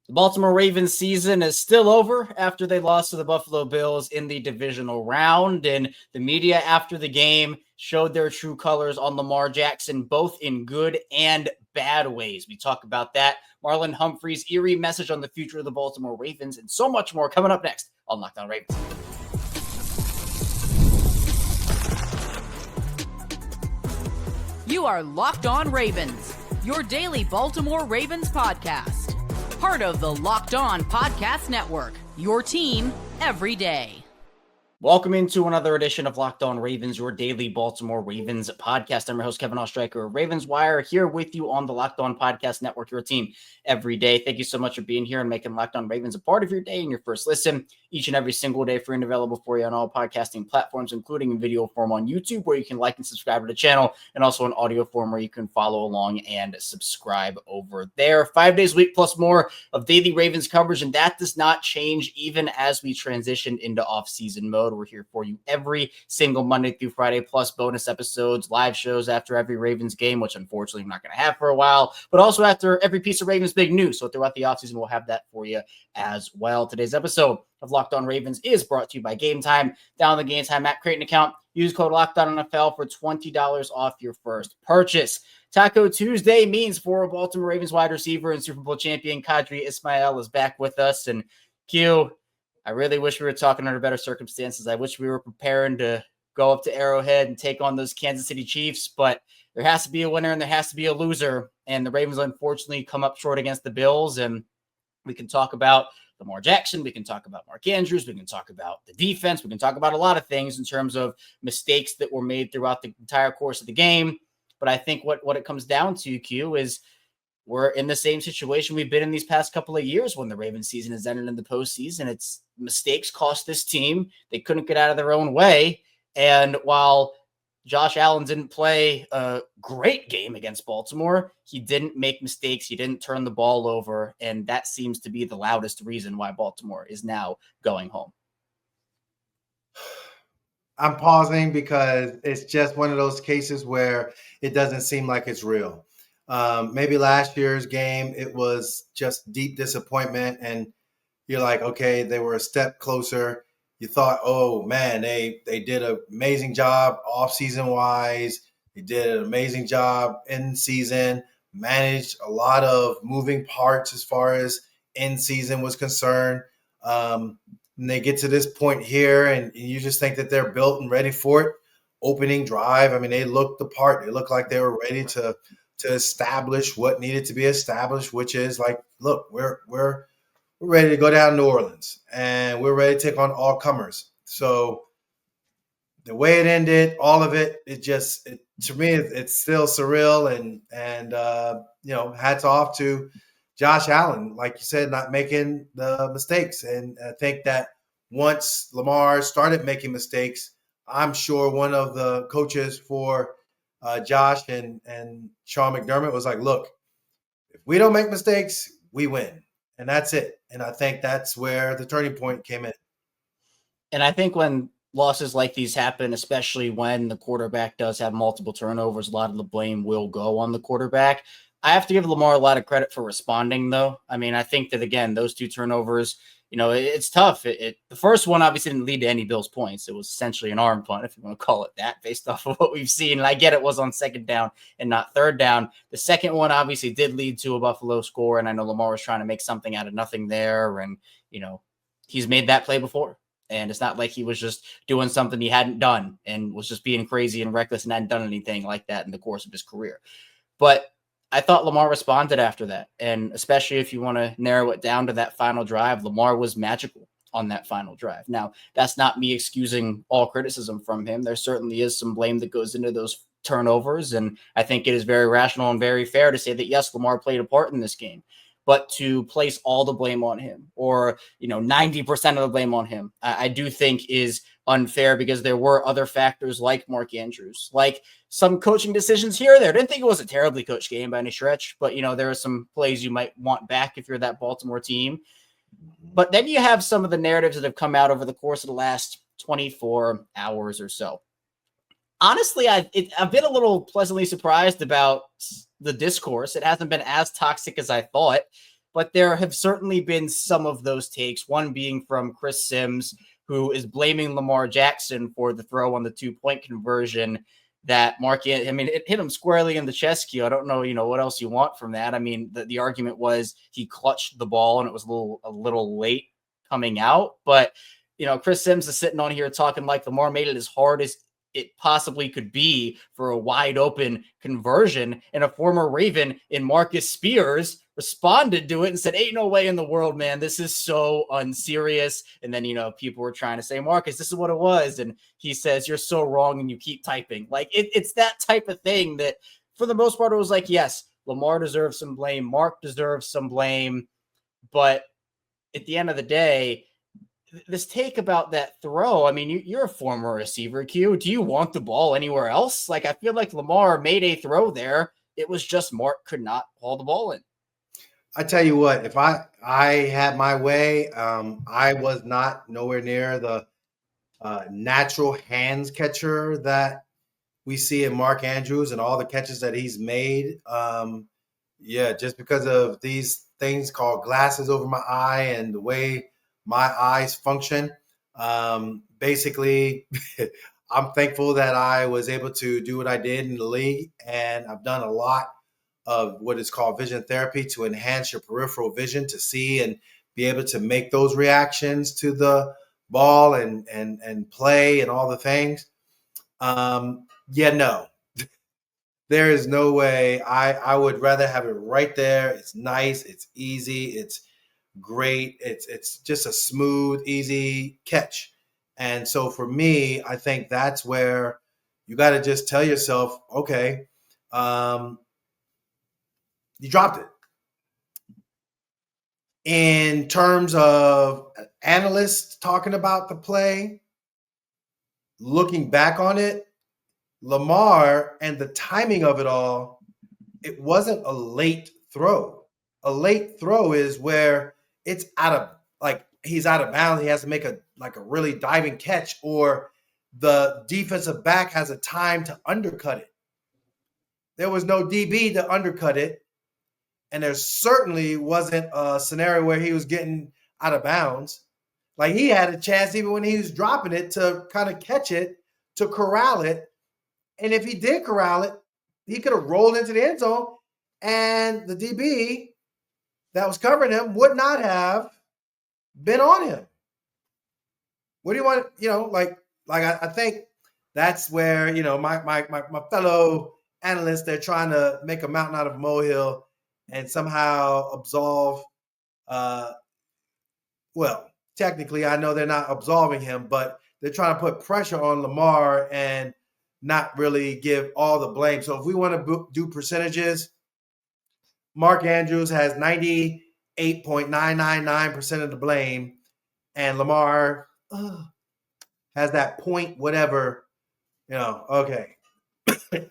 The Baltimore Ravens season is still over after they lost to the Buffalo Bills in the divisional round, and the media after the game showed their true colors on Lamar Jackson, both in good and bad ways. We talk about that, Marlon Humphrey's eerie message on the future of the Baltimore Ravens, and so much more coming up next on Locked On Ravens. You are Locked On Ravens, your daily Baltimore Ravens podcast. Part of the Locked On Podcast Network, your team every day. Welcome into another edition of Locked On Ravens, your daily Baltimore Ravens podcast. I'm your host, Kevin Oestreicher of Ravens Wire, here with you on the Locked On Podcast Network, your team every day. Thank you so much for being here and making Locked On Ravens a part of your day and your first listen each and every single day, free and available for you on all podcasting platforms, including in video form on YouTube, where you can like and subscribe to the channel, and also in audio form where you can follow along and subscribe over there. 5 days a week plus more of daily Ravens coverage, and that does not change even as we transition into off-season mode. We're here for you every single Monday through Friday, plus bonus episodes, live shows after every Ravens game, which unfortunately I'm not going to have for a while, but also after every piece of Ravens big news. So throughout the offseason, we'll have that for you as well. Today's episode of Locked On Ravens is brought to you by Gametime. Download the Gametime app, create an account, use code LOCKEDONNFL for $20 off your first purchase. Taco Tuesday means for Baltimore Ravens wide receiver and Super Bowl champion Qadry Ismail is back with us. And Q, I really wish we were talking under better circumstances. I wish we were preparing to go up to Arrowhead and take on those Kansas City Chiefs, but there has to be a winner and there has to be a loser. And the Ravens unfortunately come up short against the Bills. And we can talk about Lamar Jackson, we can talk about Mark Andrews, we can talk about the defense, we can talk about a lot of things in terms of mistakes that were made throughout the entire course of the game. But I think what it comes down to, Q, is we're in the same situation we've been in these past couple of years when the Ravens season has ended in the postseason. It's mistakes cost this team. They couldn't get out of their own way. And while Josh Allen didn't play a great game against Baltimore, he didn't make mistakes. He didn't turn the ball over. And that seems to be the loudest reason why Baltimore is now going home. I'm pausing because it's just one of those cases where it doesn't seem like it's real. Maybe last year's game, it was just deep disappointment. And you're like, okay, they were a step closer. You thought, oh, man, they did an amazing job off-season wise. They did an amazing job in season, managed a lot of moving parts as far as in season was concerned. And they get to this point here, and you just think that they're built and ready for it. Opening drive, I mean, they looked the part. They looked like they were ready to establish what needed to be established, which is like, look, we're ready to go down to New Orleans, and we're ready to take on all comers. So the way it ended, all of it, to me, it's still surreal. And hats off to Josh Allen, like you said, not making the mistakes. And I think that once Lamar started making mistakes, I'm sure one of the coaches for Josh and Sean McDermott was like, look, if we don't make mistakes, we win. And that's it. And I think that's where the turning point came in. And I think when losses like these happen, especially when the quarterback does have multiple turnovers, a lot of the blame will go on the quarterback. I have to give Lamar a lot of credit for responding, though. I mean, I think that, again, those two turnovers, it's tough. The first one obviously didn't lead to any Bills points. It was essentially an arm punt, if you want to call it that, based off of what we've seen. And I get it was on second down and not third down. The second one obviously did lead to a Buffalo score, and I know Lamar was trying to make something out of nothing there. And, he's made that play before. And it's not like he was just doing something he hadn't done and was just being crazy and reckless and hadn't done anything like that in the course of his career. But I thought Lamar responded after that. And especially if you want to narrow it down to that final drive, Lamar was magical on that final drive. Now, that's not me excusing all criticism from him. There certainly is some blame that goes into those turnovers. And I think it is very rational and very fair to say that, yes, Lamar played a part in this game. But to place all the blame on him or, 90% of the blame on him, I do think is unfair because there were other factors like Mark Andrews, like some coaching decisions here or there. Didn't think it was a terribly coached game by any stretch, but, there are some plays you might want back if you're that Baltimore team. But then you have some of the narratives that have come out over the course of the last 24 hours or so. Honestly, I've been a little pleasantly surprised about the discourse. It hasn't been as toxic as I thought, but there have certainly been some of those takes, one being from Chris Sims, who is blaming Lamar Jackson for the throw on the 2-point conversion that it hit him squarely in the chest cue. I don't know, what else you want from that. I mean, the argument was he clutched the ball and it was a little late coming out, but Chris Sims is sitting on here talking like Lamar made it as hard as it possibly could be for a wide open conversion. And a former Raven in Marcus Spears responded to it and said, ain't no way in the world, man. This is so unserious. And then, people were trying to say, Marcus, this is what it was. And he says, you're so wrong. And you keep typing. Like it's that type of thing that for the most part, it was like, yes, Lamar deserves some blame. Mark deserves some blame. But at the end of the day, this take about that throw, I mean, you're a former receiver, Q. Do you want the ball anywhere else? Like, I feel like Lamar made a throw there. It was just Mark could not haul the ball in. I tell you what, if I had my way, I was not nowhere near the natural hands catcher that we see in Mark Andrews and all the catches that he's made. Just because of these things called glasses over my eye and the way my eyes function. Basically, I'm thankful that I was able to do what I did in the league, and I've done a lot of what is called vision therapy to enhance your peripheral vision to see and be able to make those reactions to the ball and play and all the things. No. There is no way. I would rather have it right there. It's nice. It's easy. It's great. It's just a smooth, easy catch. And so for me, I think that's where you got to just tell yourself, okay, you dropped it. In terms of analysts talking about the play, looking back on it, Lamar and the timing of it all, it wasn't a late throw. A late throw is where it's he's out of bounds. He has to make a really diving catch, or the defensive back has a time to undercut it. There was no DB to undercut it. And there certainly wasn't a scenario where he was getting out of bounds. Like, he had a chance even when he was dropping it to kind of catch it, to corral it. And if he did corral it, he could have rolled into the end zone, and the DB that was covering him would not have been on him. What do you want? I think that's where, my fellow analysts, they're trying to make a mountain out of a molehill and somehow absolve. Technically, I know they're not absolving him, but they're trying to put pressure on Lamar and not really give all the blame. So if we want to do percentages, Mark Andrews has 98.999% of the blame, and Lamar has that point whatever, okay.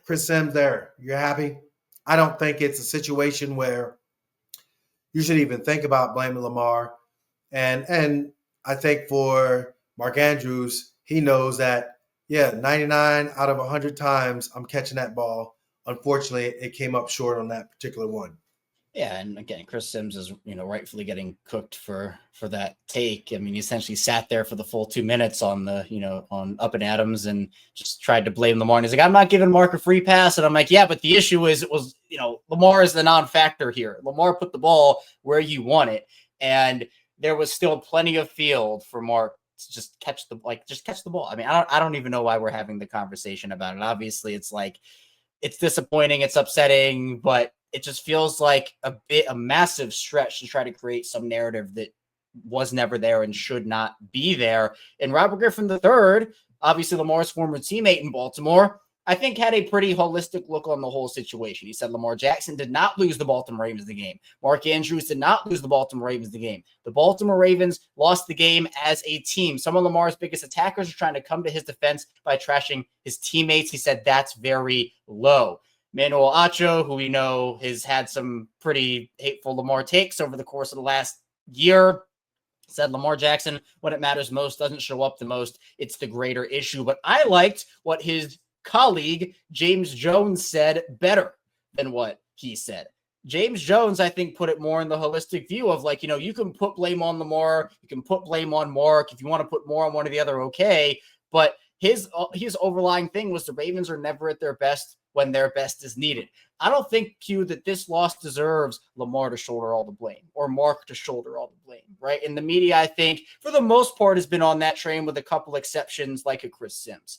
Chris Sims there. You're happy? I don't think it's a situation where you should even think about blaming Lamar. And I think for Mark Andrews, he knows that, 99 out of 100 times I'm catching that ball. Unfortunately, it came up short on that particular one. Yeah, and again, Chris Sims is, rightfully getting cooked for that take. I mean, he essentially sat there for the full 2 minutes on on Up and Adams and just tried to blame Lamar. And he's like, I'm not giving Mark a free pass. And I'm like, yeah, but the issue is, Lamar is the non-factor here. Lamar put the ball where you want it. And there was still plenty of field for Mark to just catch the ball. I mean, I don't even know why we're having the conversation about it. Obviously, it's like, it's disappointing, it's upsetting, but it just feels like a massive stretch to try to create some narrative that was never there and should not be there. And Robert Griffin III, obviously Lamar's former teammate in Baltimore, I think had a pretty holistic look on the whole situation. He said Lamar Jackson did not lose the Baltimore Ravens the game. Mark Andrews did not lose the Baltimore Ravens the game. The Baltimore Ravens lost the game as a team. Some of Lamar's biggest attackers are trying to come to his defense by trashing his teammates. He said that's very low. Manuel Acho, who we know has had some pretty hateful Lamar takes over the course of the last year, said Lamar Jackson, when it matters most, doesn't show up the most. It's the greater issue. But I liked what his colleague James Jones said better than what he said. James Jones, I think, put it more in the holistic view of like, you can put blame on Lamar, you can put blame on Mark. If you want to put more on one or the other, okay. But his overlying thing was the Ravens are never at their best when their best is needed. I don't think, Q, that this loss deserves Lamar to shoulder all the blame or Mark to shoulder all the blame, right? And the media, I think, for the most part, has been on that train with a couple exceptions like a Chris Sims.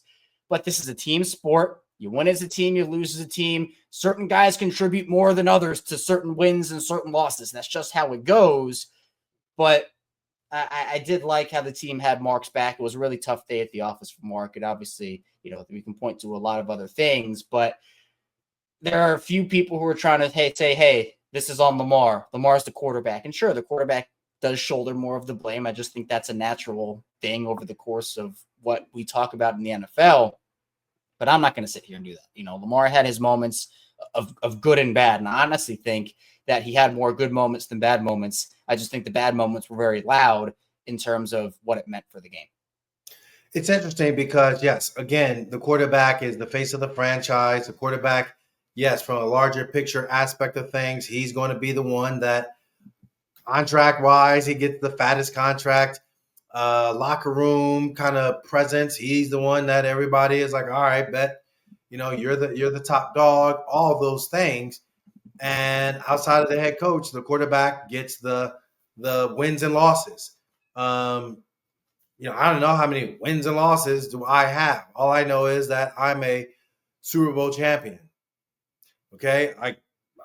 But this is a team sport. You win as a team, you lose as a team. Certain guys contribute more than others to certain wins and certain losses. That's just how it goes. But I did like how the team had Mark's back. It was a really tough day at the office for Mark. And obviously, we can point to a lot of other things. But there are a few people who are trying to say, hey, this is on Lamar. Lamar's the quarterback. And sure, the quarterback does shoulder more of the blame. I just think that's a natural thing over the course of what we talk about in the NFL. But I'm not going to sit here and do that. Lamar had his moments of good and bad. And I honestly think that he had more good moments than bad moments. I just think the bad moments were very loud in terms of what it meant for the game. It's interesting because, yes, again, the quarterback is the face of the franchise. The quarterback, yes, from a larger picture aspect of things, he's going to be the one that contract-wise, he gets the fattest contract. Locker room kind of presence. He's the one that everybody is like, all right, bet, you're the top dog, all those things. And outside of the head coach, the quarterback gets the wins and losses. I don't know how many wins and losses do I have. All I know is that I'm a Super Bowl champion. Okay.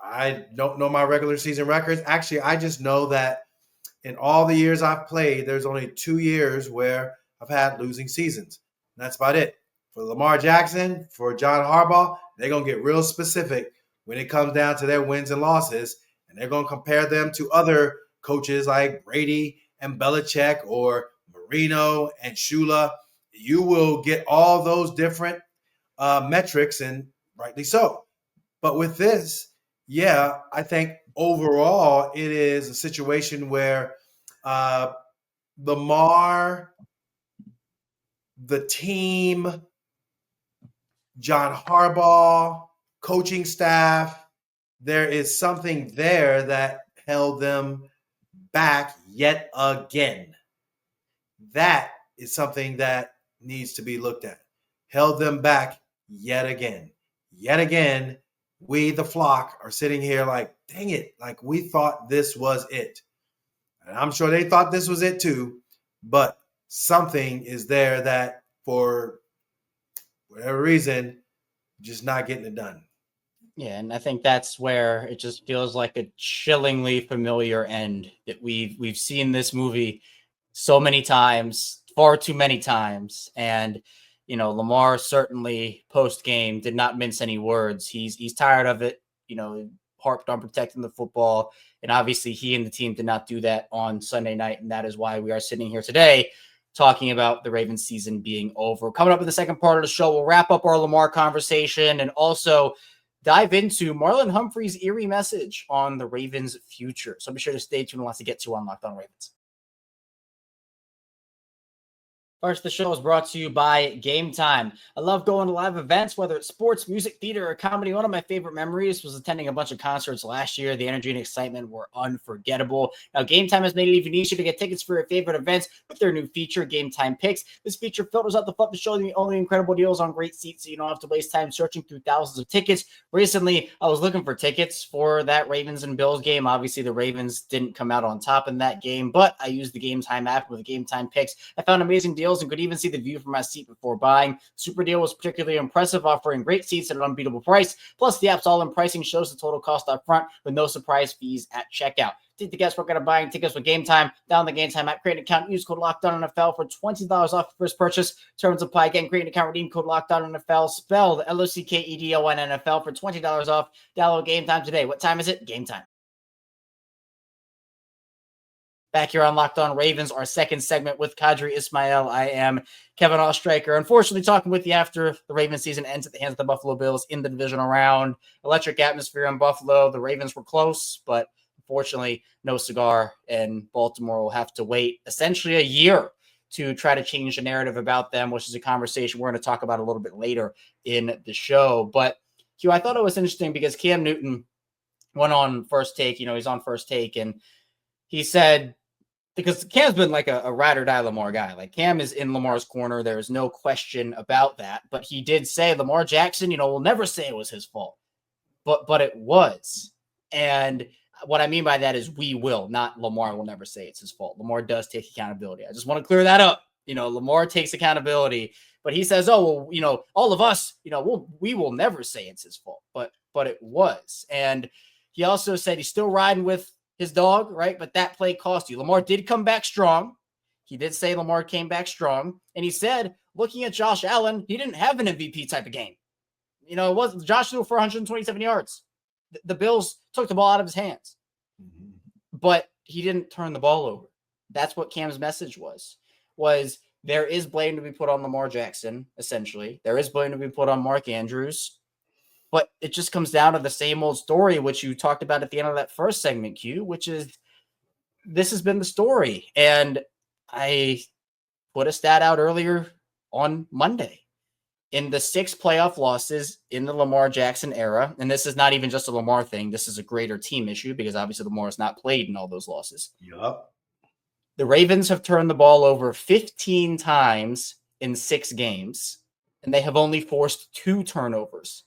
I don't know my regular season records. Actually, I just know that in all the years I've played, there's only 2 years where I've had losing seasons. And that's about it. For Lamar Jackson, for John Harbaugh, they're going to get real specific when it comes down to their wins and losses. And they're going to compare them to other coaches like Brady and Belichick or Marino and Shula. You will get all those different metrics, and rightly so. But with this, yeah, I think overall it is a situation where Lamar, the team, John Harbaugh, coaching staff, there is something there that held them back yet again. That is something that needs to be looked at. Held them back yet again. Yet again, we, the flock, are sitting here like, dang it, like we thought this was it. And I'm sure they thought this was it too, but something is there that for whatever reason, just not getting it done. Yeah, and I think that's where it just feels like a chillingly familiar end that we've seen this movie so many times, far too many times. And Lamar certainly post-game did not mince any words. He's tired of it, harped on protecting the football. And obviously he and the team did not do that on Sunday night. And that is why we are sitting here today talking about the Ravens season being over. Coming up in the second part of the show, we'll wrap up our Lamar conversation and also dive into Marlon Humphrey's eerie message on the Ravens' future. So be sure to stay tuned. Lots to get to on Locked On Ravens. First, the show is brought to you by Gametime. I love going to live events, whether it's sports, music, theater, or comedy. One of my favorite memories was attending a bunch of concerts last year. The energy and excitement were unforgettable. Now, Gametime has made it even easier to get tickets for your favorite events with their new feature, Gametime Picks. This feature filters out the fluff to show you only incredible deals on great seats so you don't have to waste time searching through thousands of tickets. Recently, I was looking for tickets for that Ravens and Bills game. Obviously, the Ravens didn't come out on top in that game, but I used the Gametime app with the Gametime Picks. I found amazing deals and could even see the view from my seat before buying. Super deal was particularly impressive, offering great seats at an unbeatable price. Plus, the app's all-in pricing shows the total cost up front with no surprise fees at checkout. Take the guesswork out of buying tickets with Gametime. Download the Gametime app, create an account, use code LOCKEDONNFL for $20 off your first purchase. Terms apply. Again, create an account, redeem code LOCKEDONNFL, spelled LOCKEDONNFL for $20 off. Download Gametime today. What time is it? Gametime. Back here on Locked On Ravens, our second segment with Qadry Ismail. I am Kevin Oestreicher. Unfortunately, talking with you after the Ravens season ends at the hands of the Buffalo Bills in the divisional round. Electric atmosphere in Buffalo. The Ravens were close, but unfortunately, no cigar, and Baltimore will have to wait essentially a year to try to change the narrative about them, which is a conversation we're going to talk about a little bit later in the show. But, Q, I thought it was interesting because Cam Newton went on First Take. He's on First Take, and he said, because Cam's been like a ride or die Lamar guy. Like, Cam is in Lamar's corner. There is no question about that. But he did say Lamar Jackson, will never say it was his fault. But it was. And what I mean by that is we will, not Lamar will never say it's his fault. Lamar does take accountability. I just want to clear that up. Lamar takes accountability, but he says, oh, well, all of us, we will never say it's his fault. But it was. And he also said he's still riding with his dog, right? But that play cost you. Lamar did come back strong. He did say Lamar came back strong. And he said, looking at Josh Allen, he didn't have an MVP type of game. It wasn't Josh threw for 127 yards. The Bills took the ball out of his hands, but he didn't turn the ball over. That's what Cam's message was there is blame to be put on Lamar Jackson, essentially. There is blame to be put on Mark Andrews, but it just comes down to the same old story, which you talked about at the end of that first segment, Q, which is this has been the story. And I put a stat out earlier on Monday. In the 6 playoff losses in the Lamar Jackson era, and this is not even just a Lamar thing, this is a greater team issue because obviously Lamar has not played in all those losses. Yep. The Ravens have turned the ball over 15 times in 6 games, and they have only forced 2 turnovers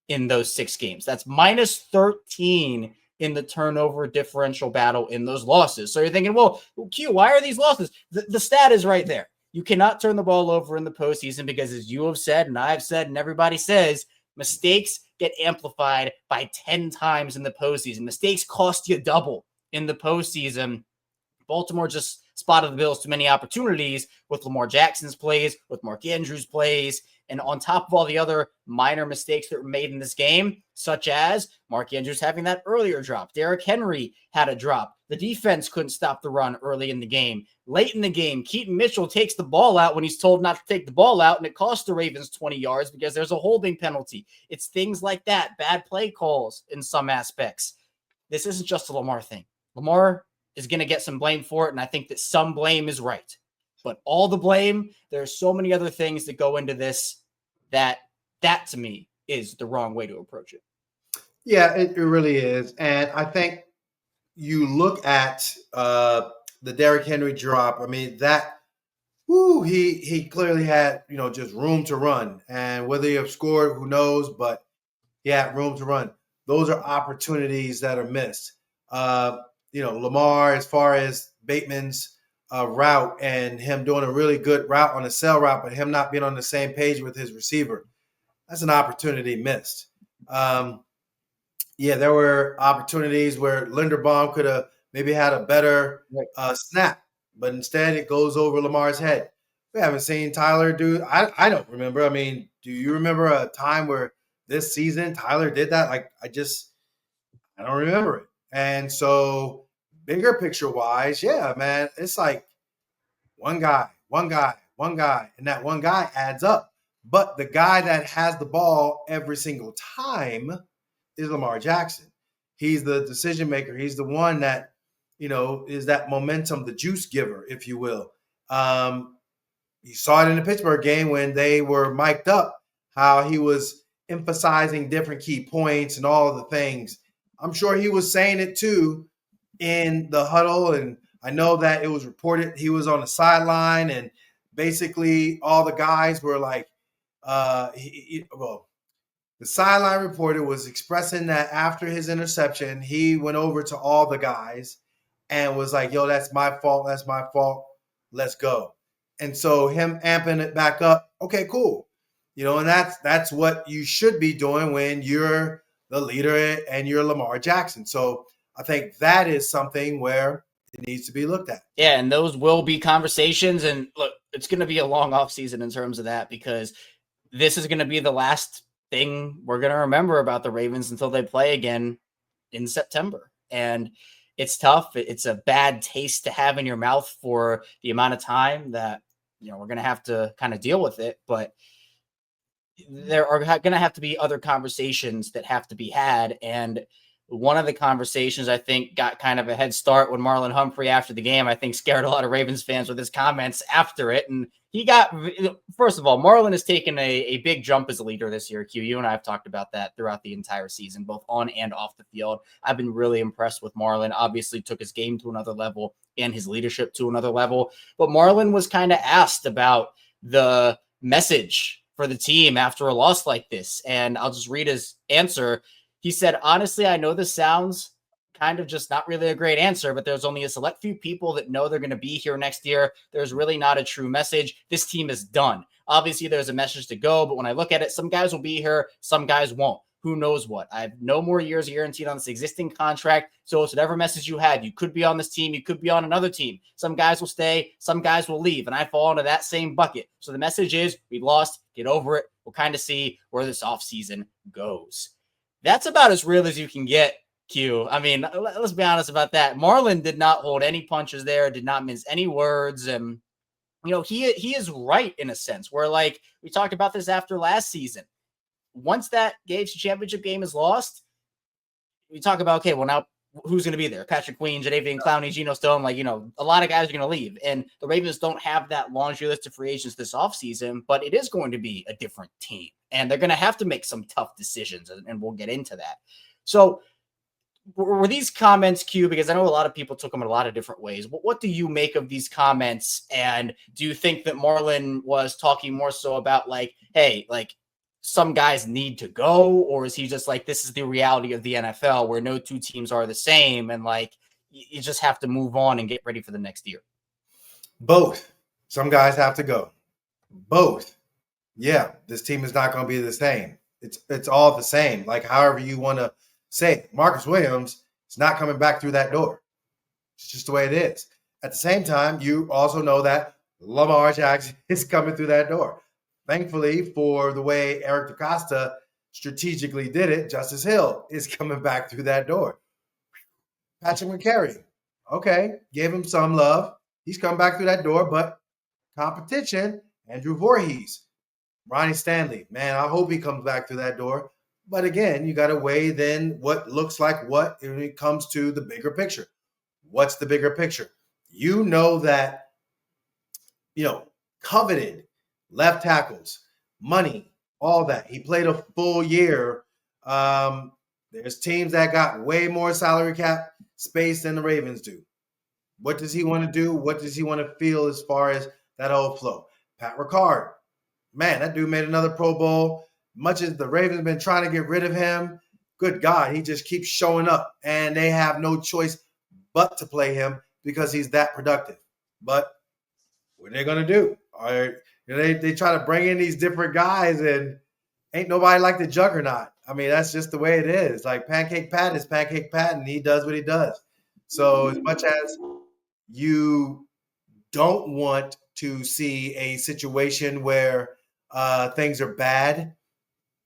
in those 6 games. That's minus 13 in the turnover differential battle in those losses. So you're thinking, well, Q, why are these losses? The stat is right there. You cannot turn the ball over in the postseason because, as you have said, and I've said, and everybody says, mistakes get amplified by 10 times in the postseason. Mistakes cost you double in the postseason. Baltimore just spotted the Bills too many opportunities with Lamar Jackson's plays, with Mark Andrews' plays, and on top of all the other minor mistakes that were made in this game, such as Mark Andrews having that earlier drop. Derrick Henry had a drop. The defense couldn't stop the run early in the game. Late in the game, Keaton Mitchell takes the ball out when he's told not to take the ball out, and it costs the Ravens 20 yards because there's a holding penalty. It's things like that, bad play calls in some aspects. This isn't just a Lamar thing. Lamar is going to get some blame for it, and I think that some blame is right. But all the blame, there's so many other things that go into this that to me is the wrong way to approach it. Yeah, it really is. And I think you look at the Derrick Henry drop. I mean, he clearly had, just room to run. And whether he have scored, who knows, but he had room to run. Those are opportunities that are missed. Lamar, as far as Bateman's route and him doing a really good route on a sell route, but him not being on the same page with his receiver, that's an opportunity missed. There were opportunities where Linderbaum could have maybe had a better snap, but instead it goes over Lamar's head. We haven't seen Tyler do. I don't remember. I mean, do you remember a time where this season Tyler did that? Like, I don't remember it. And so, bigger picture wise, yeah, man, it's like one guy, and that one guy adds up. But the guy that has the ball every single time is Lamar Jackson. He's the decision maker. He's the one that, is that momentum, the juice giver, if you will. You saw it in the Pittsburgh game when they were mic'd up, how he was emphasizing different key points and all of the things. I'm sure he was saying it too in the huddle. And I know that it was reported he was on the sideline and basically all the guys were like, the sideline reporter was expressing that after his interception, he went over to all the guys and was like, yo, that's my fault. Let's go. And so him amping it back up. Okay, cool. And that's what you should be doing when you're the leader and you're Lamar Jackson. So I think that is something where it needs to be looked at. Yeah, and those will be conversations. And look, it's going to be a long offseason in terms of that because this is going to be the last thing we're going to remember about the Ravens until they play again in September. And it's tough. It's a bad taste to have in your mouth for the amount of time that, we're going to have to kind of deal with it. But there are going to have to be other conversations that have to be had. And one of the conversations I think got kind of a head start when Marlon Humphrey after the game, I think scared a lot of Ravens fans with his comments after it. And he got, first of all, Marlon has taken a big jump as a leader this year. Q, you and I have talked about that throughout the entire season, both on and off the field. I've been really impressed with Marlon. Obviously took his game to another level and his leadership to another level. But Marlon was kind of asked about the message for the team after a loss like this. And I'll just read his answer. He said, honestly, I know this sounds kind of just not really a great answer, but there's only a select few people that know they're going to be here next year. There's really not a true message. This team is done. Obviously, there's a message to go, but when I look at it, some guys will be here, some guys won't. Who knows what? I have no more years guaranteed on this existing contract. So it's whatever message you had. You could be on this team. You could be on another team. Some guys will stay. Some guys will leave. And I fall into that same bucket. So the message is we lost. Get over it. We'll kind of see where this offseason goes. That's about as real as you can get, Q. I mean, let's be honest about that. Marlon did not hold any punches there, did not mince any words. And, you know, he is right in a sense where, like, we talked about this after last season. Once that Gage championship game is lost, we talk about, okay, well, now who's going to be there? Patrick Queen, Jadeveon Clowney, Geno Stone, like, you know, a lot of guys are going to leave. And the Ravens don't have that laundry list of free agents this offseason, but it is going to be a different team. And they're going to have to make some tough decisions, and we'll get into that. So were these comments, Q, because I know a lot of people took them in a lot of different ways. What do you make of these comments? And do you think that Marlon was talking more so about, like, hey, like, some guys need to go, or is he just like, this is the reality of the NFL where no two teams are the same, and like you just have to move on and get ready for the next year? Both. Some guys have to go. Both. Yeah, this team is not going to be the same. It's all the same. Like, however you want to say it. Marcus Williams is not coming back through that door. It's just the way it is. At the same time, you also know that Lamar Jackson is coming through that door. Thankfully, for the way Eric DeCosta strategically did it, Justice Hill is coming back through that door. Patrick McCarry, okay, gave him some love. He's come back through that door, but competition, Andrew Voorhees, Ronnie Stanley, man, I hope he comes back through that door. But again, you got to weigh then what looks like what when it comes to the bigger picture. What's the bigger picture? You know that, coveted left tackles, money, all that. He played a full year. There's teams that got way more salary cap space than the Ravens do. What does he want to do? What does he want to feel as far as that whole flow? Pat Ricard, man, that dude made another Pro Bowl. Much as the Ravens have been trying to get rid of him, good God, he just keeps showing up, and they have no choice but to play him because he's that productive. But what are they going to do? They try to bring in these different guys, and ain't nobody like the juggernaut. I mean, that's just the way it is. Like, Pancake Pat is Pancake Pat, and he does what he does. So as much as you don't want to see a situation where things are bad,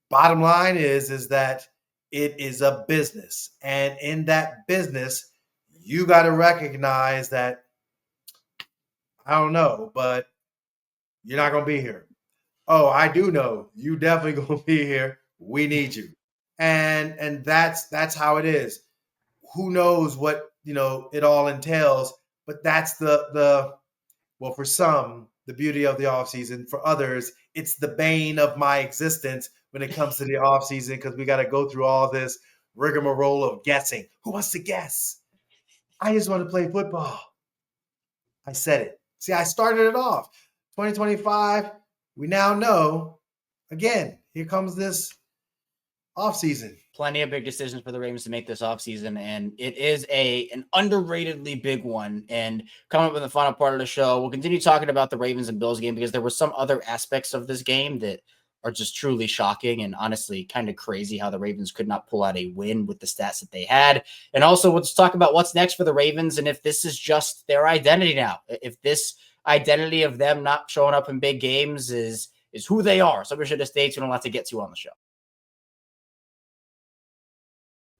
bottom line is that it is a business. And in that business, you got to recognize that, I don't know, but you're not going to be here. Oh, I do know. You definitely going to be here. We need you. And that's how it is. Who knows what, it all entails, but that's well, for some, the beauty of the offseason. For others, it's the bane of my existence when it comes to the offseason, because we got to go through all this rigmarole of guessing. Who wants to guess? I just want to play football. I said it. See, I started it off. 2025, we now know, again, here comes this offseason. Plenty of big decisions for the Ravens to make this offseason, and it is an underratedly big one. And coming up in the final part of the show, we'll continue talking about the Ravens and Bills game, because there were some other aspects of this game that are just truly shocking and honestly kind of crazy how the Ravens could not pull out a win with the stats that they had. And also, we'll just talk about what's next for the Ravens and if this is just their identity now, if this identity of them not showing up in big games is who they are. So we should just stay tuned. A lot to get to on the show.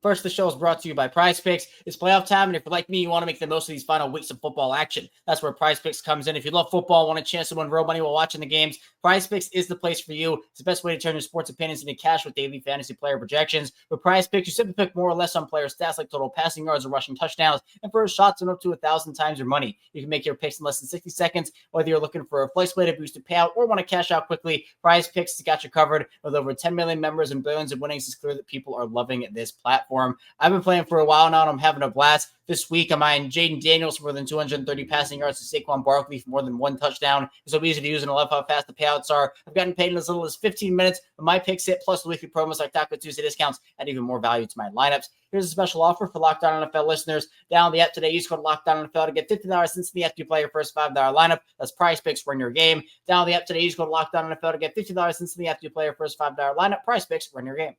First, the show is brought to you by PrizePicks. It's playoff time, and if you're like me, you want to make the most of these final weeks of football action. That's where PrizePicks comes in. If you love football, want a chance to win real money while watching the games, PrizePicks is the place for you. It's the best way to turn your sports opinions into cash with daily fantasy player projections. With PrizePicks, you simply pick more or less on player stats like total passing yards or rushing touchdowns, and for shots on up to 1,000 times your money. You can make your picks in less than 60 seconds, whether you're looking for a flex way to boost a payout or want to cash out quickly. PrizePicks has got you covered. With over 10 million members and billions of winnings, it's clear that people are loving this platform. I've been playing for a while now, and I'm having a blast. This week, I'm eyeing Jaden Daniels for more than 230 passing yards to Saquon Barkley for more than one touchdown. It's so easy to use, and I love how fast the payouts are. I've gotten paid in as little as 15 minutes, but my picks hit, plus the weekly promos like Taco Tuesday discounts add even more value to my lineups. Here's a special offer for Locked On NFL listeners. Download the app today. Use code Locked On NFL to get $50 instantly after you play your first $5 lineup. That's PrizePicks. Run your game. Download the app today. Use code Locked On NFL to get $50 instantly after you play your first $5 lineup. PrizePicks. Run your game.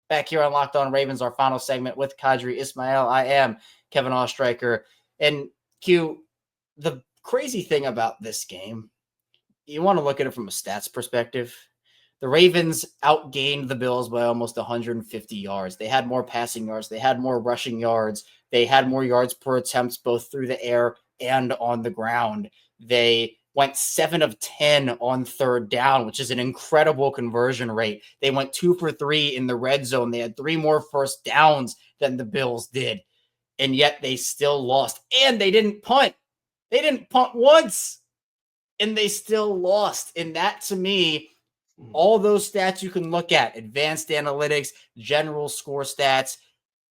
Back here on Locked On Ravens, our final segment with Kadri Ismail. I am Kevin Oestreicher. And Q, the crazy thing about this game, you want to look at it from a stats perspective. The Ravens outgained the Bills by almost 150 yards. They had more passing yards. They had more rushing yards. They had more yards per attempt, both through the air and on the ground. They went 7 of 10 on third down, which is an incredible conversion rate. They went 2 for 3 in the red zone. They had 3 more first downs than the Bills did, and yet they still lost. And they didn't punt. They didn't punt once, and they still lost. And that, to me, all those stats you can look at, advanced analytics, general score stats,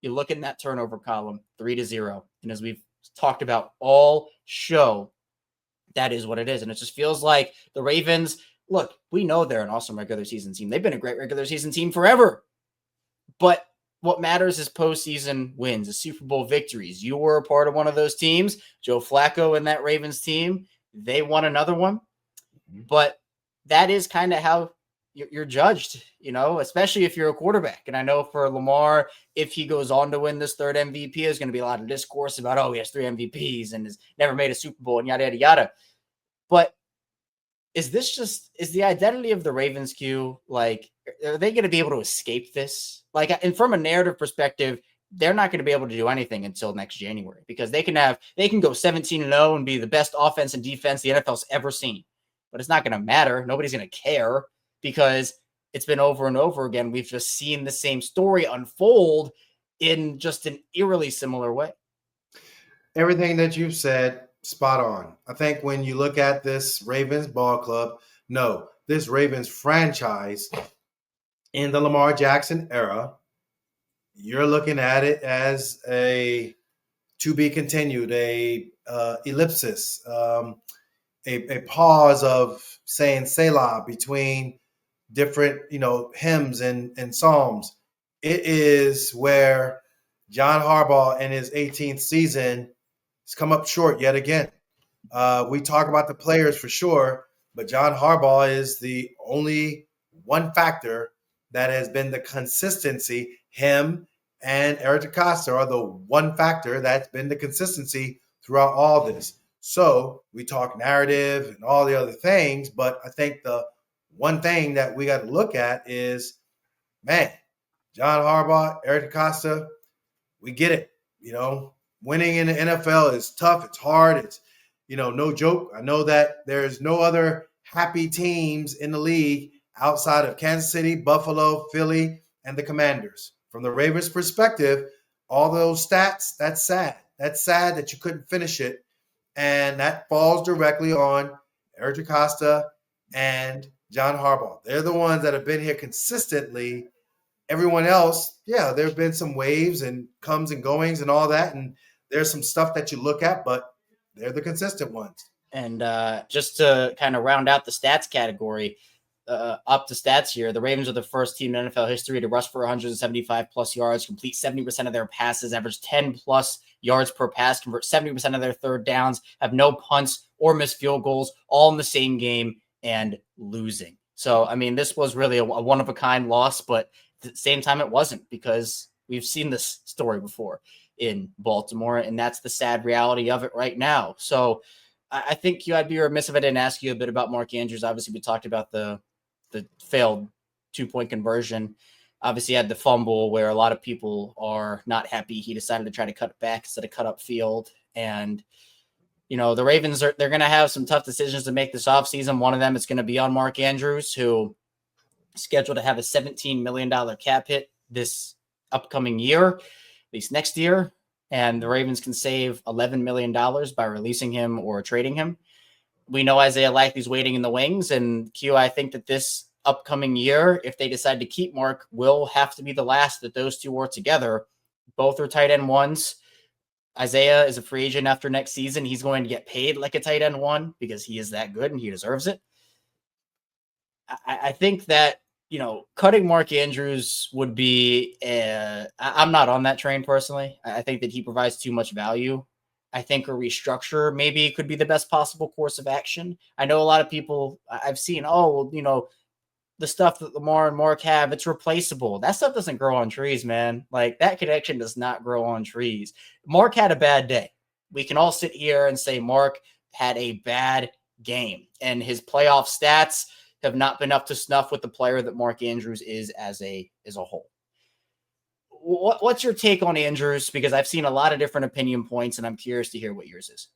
you look in that turnover column, 3-0. And as we've talked about all show, that is what it is. And it just feels like the Ravens, look, we know they're an awesome regular season team. They've been a great regular season team forever. But what matters is postseason wins, is Super Bowl victories. You were a part of one of those teams. Joe Flacco and that Ravens team, they won another one. But that is kind of how you're judged, especially if you're a quarterback. And I know for Lamar, if he goes on to win this third MVP, there's going to be a lot of discourse about, he has 3 MVPs and has never made a Super Bowl and yada, yada, yada. But is the identity of the Ravens, Q, like, are they going to be able to escape this? Like, and from a narrative perspective, they're not going to be able to do anything until next January, because they can go 17-0 and be the best offense and defense the NFL's ever seen. But it's not going to matter. Nobody's going to care, because it's been over and over again. We've just seen the same story unfold in just an eerily similar way. Everything that you've said, spot on. I think when you look at this Ravens ball club, this Ravens franchise in the Lamar Jackson era, you're looking at it as a to be continued, a ellipsis, a pause of saying Selah between different, hymns and psalms. It is where John Harbaugh in his 18th season has come up short yet again. We talk about the players for sure, but John Harbaugh is the only one factor that has been the consistency. Him and Eric DeCosta are the one factor that's been the consistency throughout all this. So we talk narrative and all the other things, but I think the one thing that we got to look at is, John Harbaugh, Eric DeCosta, we get it. Winning in the NFL is tough. It's hard. It's, no joke. I know that there's no other happy teams in the league outside of Kansas City, Buffalo, Philly, and the Commanders. From the Ravens' perspective, all those stats, that's sad. That's sad that you couldn't finish it. And that falls directly on Eric DeCosta and John Harbaugh. They're the ones that have been here consistently. Everyone else, there have been some waves and comes and goings and all that. And there's some stuff that you look at, but they're the consistent ones. And just to kind of round out the stats category, up to stats here, the Ravens are the first team in NFL history to rush for 175 plus yards, complete 70% of their passes, average 10 plus yards per pass, convert 70% of their third downs, have no punts or missed field goals, all in the same game and losing. So, this was really a one-of-a-kind loss, but at the same time it wasn't, because we've seen this story before in Baltimore, and that's the sad reality of it right now. So I think I'd be remiss if I didn't ask you a bit about Mark Andrews. Obviously, we talked about the failed 2-point conversion. Obviously had the fumble where a lot of people are not happy. He decided to try to cut it back instead of cut up field. And, the Ravens they're going to have some tough decisions to make this offseason. One of them is going to be on Mark Andrews, who is scheduled to have a $17 million cap hit this upcoming year, at least next year. And the Ravens can save $11 million by releasing him or trading him. We know Isaiah Likely's waiting in the wings. And Q, I think that this upcoming year, if they decide to keep Mark, will have to be the last that those two are together. Both are tight end ones. Isaiah is a free agent after next season. He's going to get paid like a tight end one because he is that good and he deserves it. I think that, cutting Mark Andrews would be, I'm not on that train personally. I think that he provides too much value. I think a restructure maybe could be the best possible course of action. I know a lot of people I've seen, the stuff that Lamar and Mark have, it's replaceable. That stuff doesn't grow on trees, man. Like, that connection does not grow on trees. Mark had a bad day. We can all sit here and say Mark had a bad game, and his playoff stats have not been up to snuff with the player that Mark Andrews is as a whole. What's your take on Andrews? Because I've seen a lot of different opinion points, and I'm curious to hear what yours is.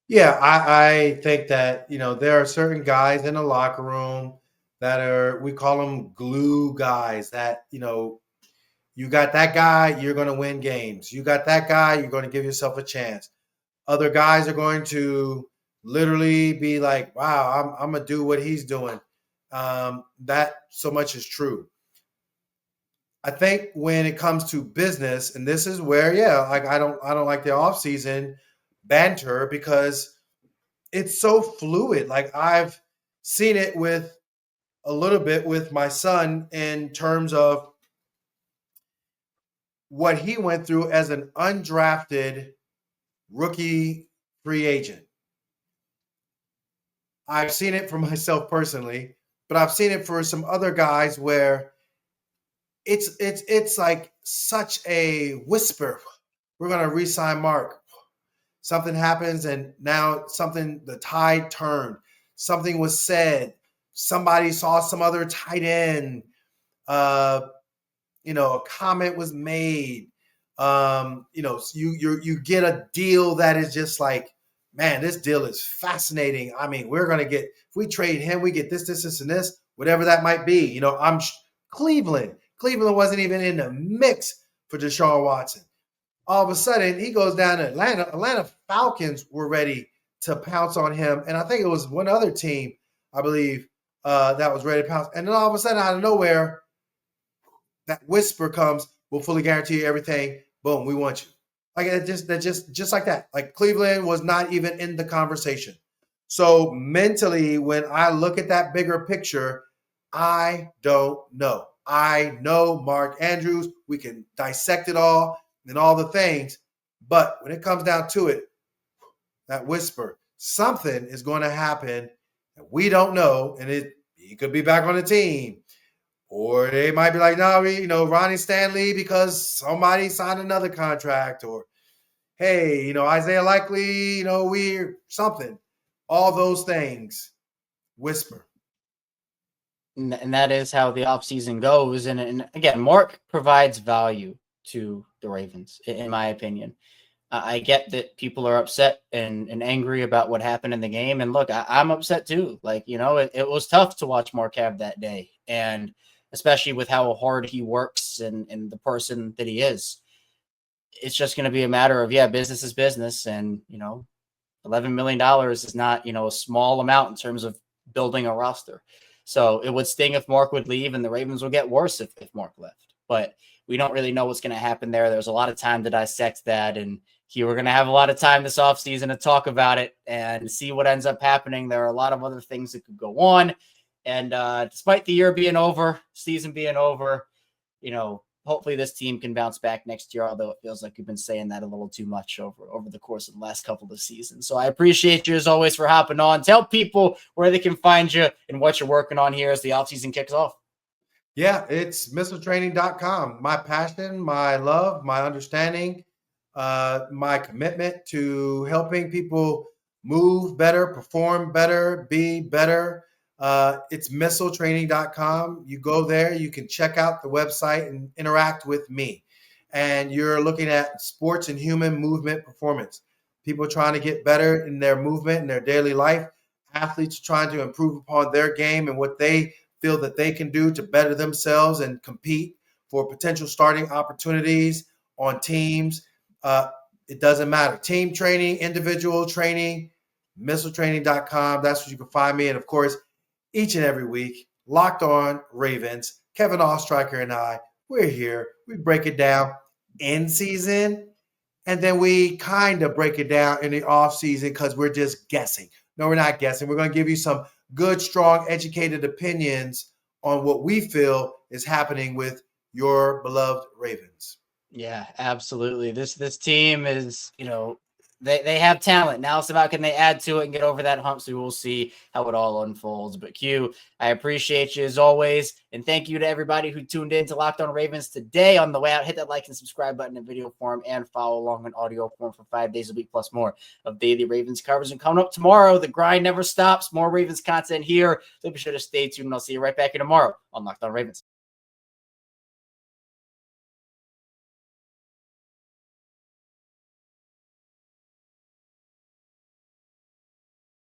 Yeah, I think that, there are certain guys in the locker room that we call them glue guys that, you got that guy, you're going to win games. You got that guy, you're going to give yourself a chance. Other guys are going to literally be like, wow, I'm going to do what he's doing. That so much is true. I think when it comes to business, and this is where, I don't like the offseason banter because it's so fluid. Like, I've seen it with a little bit with my son in terms of what he went through as an undrafted rookie free agent. I've seen it for myself personally, but I've seen it for some other guys where it's like such a whisper. We're going to re-sign Mark. Something happens and now the tide turned. Something was said. Somebody saw some other tight end. A comment was made. You get a deal that is just like, man, this deal is fascinating. I mean, we're going to get, if we trade him, we get this, and this, whatever that might be. Cleveland. Cleveland wasn't even in the mix for Deshaun Watson. All of a sudden, he goes down to Atlanta. Atlanta Falcons were ready to pounce on him. And I think it was one other team, I believe, that was ready to pounce. And then all of a sudden, out of nowhere, that whisper comes, we'll fully guarantee you everything. Boom, we want you. Like, just like that. Like, Cleveland was not even in the conversation. So mentally, when I look at that bigger picture, I don't know. I know Mark Andrews. We can dissect it all and all the things. But when it comes down to it, that whisper, something is going to happen that we don't know, and he could be back on the team. Or they might be like, no, Ronnie Stanley because somebody signed another contract. Or, hey, Isaiah Likely, we're something. All those things whisper. And that is how the offseason goes. And again, Mark provides value to the Ravens, in my opinion. I get that people are upset and angry about what happened in the game. And look, I'm upset too. Like, it was tough to watch Mark have that day. And especially with how hard he works and the person that he is. It's just going to be a matter of, business is business. And, $11 million is not, a small amount in terms of building a roster. So it would sting if Mark would leave, and the Ravens would get worse if Mark left. But we don't really know what's going to happen there. There's a lot of time to dissect that. And we're going to have a lot of time this offseason to talk about it and see what ends up happening. There are a lot of other things that could go on. And despite the year being over, season being over, hopefully this team can bounce back next year, although it feels like we've been saying that a little too much over the course of the last couple of seasons. So I appreciate you, as always, for hopping on. Tell people where they can find you and what you're working on here as the offseason kicks off. Yeah, it's missiletraining.com. My passion, my love, my understanding, my commitment to helping people move better, perform better, be better, It's missiletraining.com. You go there, you can check out the website and interact with me. And you're looking at sports and human movement performance. People trying to get better in their movement in their daily life. Athletes trying to improve upon their game and what they feel that they can do to better themselves and compete for potential starting opportunities on teams. It doesn't matter. Team training, individual training, missiletraining.com. That's what you can find me. And of course, each and every week, Locked On Ravens, Kevin Oestreicher and I, we're here. We break it down in season, and then we kind of break it down in the off season because we're just guessing. No, we're not guessing. We're going to give you some good, strong, educated opinions on what we feel is happening with your beloved Ravens. Yeah, absolutely. This team is, they have talent. Now it's about can they add to it and get over that hump. So we'll see how it all unfolds. But Q, I appreciate you as always. And thank you to everybody who tuned in to Locked On Ravens today. On the way out, hit that like and subscribe button in video form and follow along in audio form for 5 days a week plus more of daily Ravens coverage. And coming up tomorrow, the grind never stops. More Ravens content here. So be sure to stay tuned. And I'll see you right back here tomorrow on Locked On Ravens.